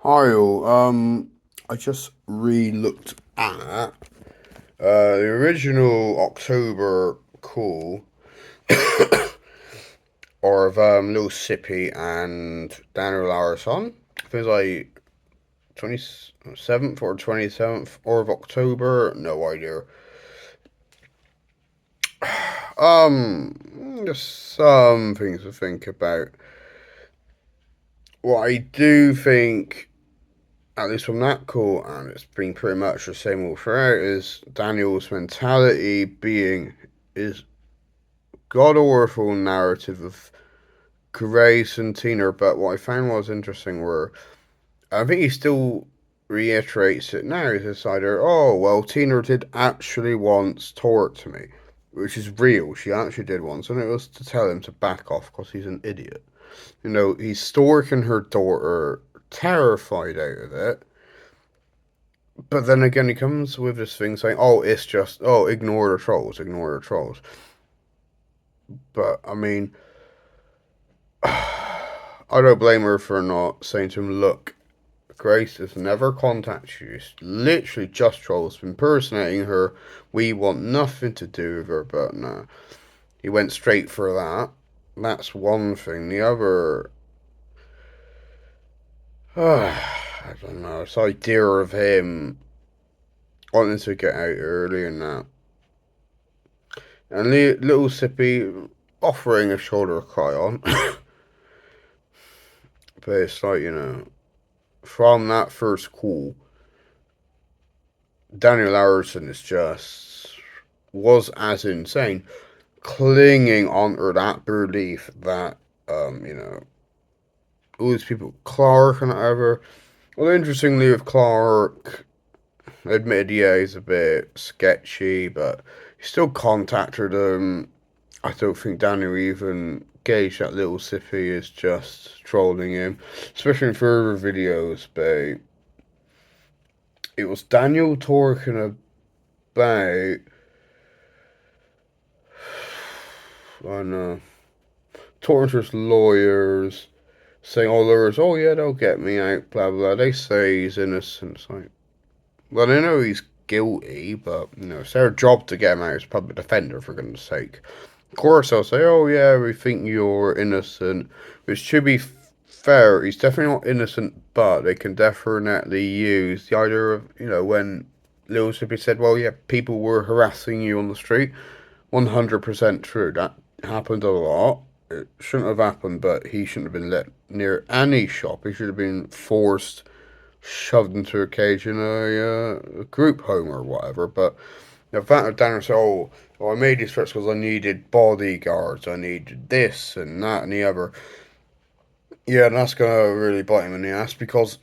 Hi all. I just re-looked at the original October call of Lil Sippy and Daniel Larson. I think it was like 27th or 27th or of October. No idea. Just some things to think about. What I do think, at least from that call, and it's been pretty much the same all throughout, is Daniel's mentality being is god awful narrative of Grace and Tina. But what I found was interesting were I think he still reiterates it now. It's either well, Tina did actually once talk to me, which is real. She actually did once, and it was to tell him to back off because he's an idiot. He's stalking her daughter, terrified out of it. But then again, he comes with this thing saying, it's just, ignore the trolls, ignore the trolls. But, I mean, I don't blame her for not saying to him, look, Grace has never contacted you. It's literally just trolls impersonating her. We want nothing to do with her, but no. He went straight for that. That's one thing. The other, I don't know, this idea of him wanting to get out early and that. And little Sippy offering a shoulder to cry on. But it's like, from that first call, Daniel Larson was as insane, clinging onto that belief that, all these people, Clark and whatever. Well, interestingly, with Clark, admitted, yeah, he's a bit sketchy, but he still contacted him. I don't think Daniel even gauged that little Sippy is just trolling him, especially in further videos. But it was Daniel talking about, I don't know, talking to his lawyers, saying all lawyers, oh yeah, they'll get me out, blah blah. They say he's innocent. It's like, well, they know he's guilty, but it's their job to get him out as public defender, for goodness sake. Of course, they'll say, "Oh yeah, we think you're innocent," which, to be fair, he's definitely not innocent. But they can definitely use the idea of when Lil Sippy said, "Well, yeah, people were harassing you on the street." 100% true. That happened a lot. It shouldn't have happened, but he shouldn't have been let near any shop. He should have been forced, shoved into a cage in a group home or whatever. But the fact that Daniel said, I made these threats because I needed bodyguards, I needed this and that and the other. Yeah, and that's going to really bite him in the ass because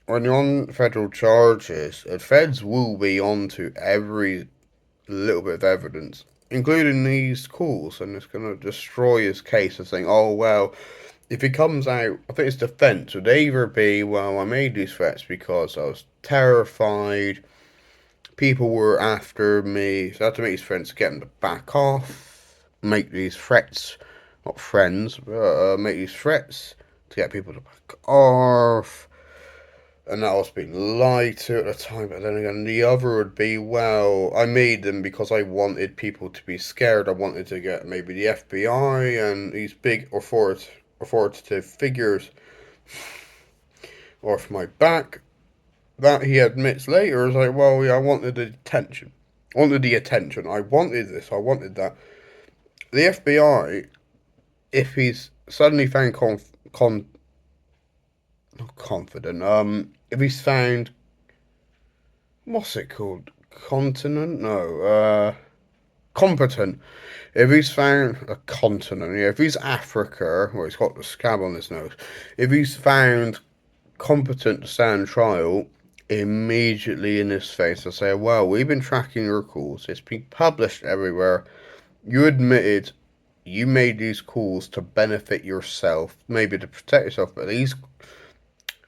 when you're on federal charges, the feds will be onto every little bit of evidence, including these calls, and it's going to destroy his case of saying, well, if he comes out, I think his defense would either be, well, I made these threats because I was terrified, people were after me, so I had to make these friends to get them to back off, make these threats, not friends, but make these threats to get people to back off. And that was being lied to at the time, but then again, the other would be, well, I made them because I wanted people to be scared. I wanted to get maybe the FBI and these big authoritative figures off my back. That he admits later is like, well, yeah, I wanted the attention. I wanted the attention. I wanted this. I wanted that. The FBI, if he's suddenly found not confident, if he's found, what's it called? Continent? No, competent. If he's found a continent, yeah, if he's Africa, well, he's got the scab on his nose. If he's found competent to stand trial, immediately in his face, I say, well, we've been tracking your calls. It's been published everywhere. You admitted you made these calls to benefit yourself, maybe to protect yourself, but these,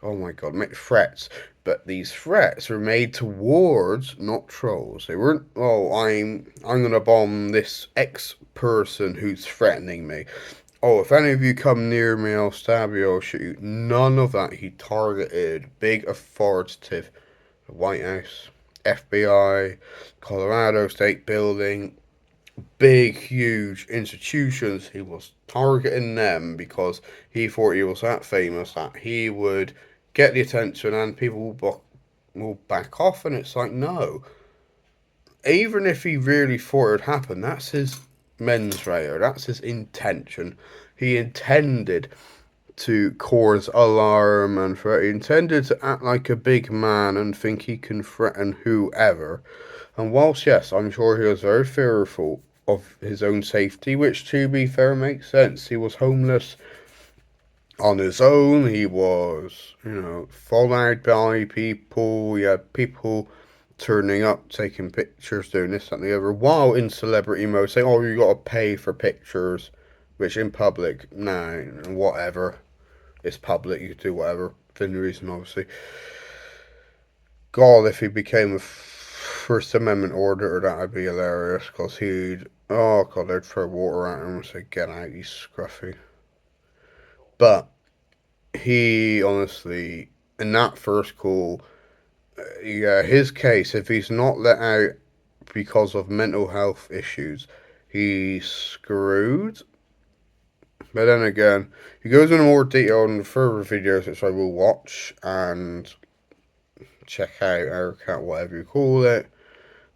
oh my god, make threats. But these threats were made towards not trolls. They weren't, I'm gonna bomb this X person who's threatening me. oh, if any of you come near me, I'll stab you, I'll shoot you. None of that. He targeted big authoritative White House, FBI, Colorado State Building, big, huge institutions. He was targeting them because he thought he was that famous that he would get the attention and people will back off. And it's like, no. Even if he really thought it would happen, that's his mens rea, that's his intention. He intended to cause alarm and he intended to act like a big man and think he can threaten whoever. And whilst, yes, I'm sure he was very fearful of his own safety, which to be fair makes sense. He was homeless on his own, he was, followed by people, he had people turning up, taking pictures, doing this, that, and the other, while in celebrity mode, saying, oh, you gotta pay for pictures, which in public, nah, whatever. It's public, you can do whatever, within reason, obviously. God, if he became a First Amendment auditor, that'd be hilarious, because oh God, they'd throw water at him and say, get out, you scruffy. But he, honestly, in that first call, yeah, his case, if he's not let out because of mental health issues, he's screwed. But then again, he goes into more detail in further videos, which I will watch and check out, or whatever you call it.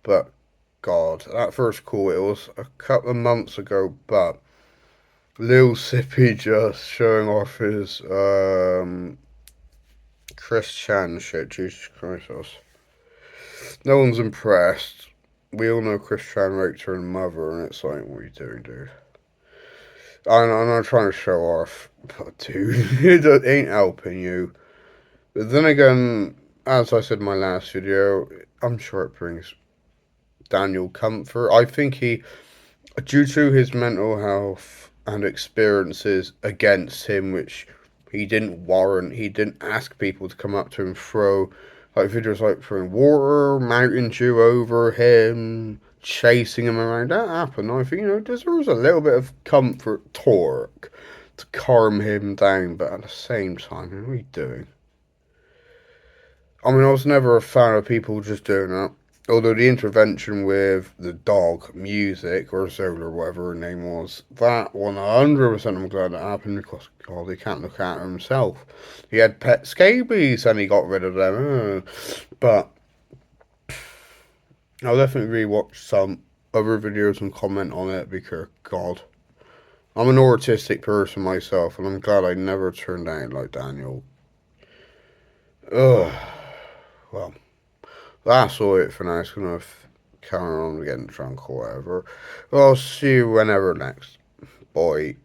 But God, that first call, it was a couple of months ago, but Lil Sīppy just showing off his Chris Chan shit. Jesus Christ, no one's impressed. We all know Chris Chan raped her mother, and it's like, what are you doing, dude? I'm not trying to show off, but dude, it ain't helping you. But then again, as I said in my last video, I'm sure it brings Daniel comfort. I think due to his mental health and experiences against him, which he didn't warrant, he didn't ask people to come up to him and throw, like videos like throwing water, Mountain Dew over him, chasing him around. That happened. I think, deserves a little bit of comfort talk to calm him down, but at the same time, what are you doing? I mean, I was never a fan of people just doing that. Although the intervention with the dog, Music, or Zola, or whatever her name was, that 100% I'm glad that happened because, God, he can't look after himself. He had pet scabies and he got rid of them. But I'll definitely rewatch some other videos and comment on it because, God, I'm an autistic person myself and I'm glad I never turned out like Daniel. Ugh. Well, that's all it for now. It's gonna carry on getting drunk or whatever. I'll see you whenever next. Bye.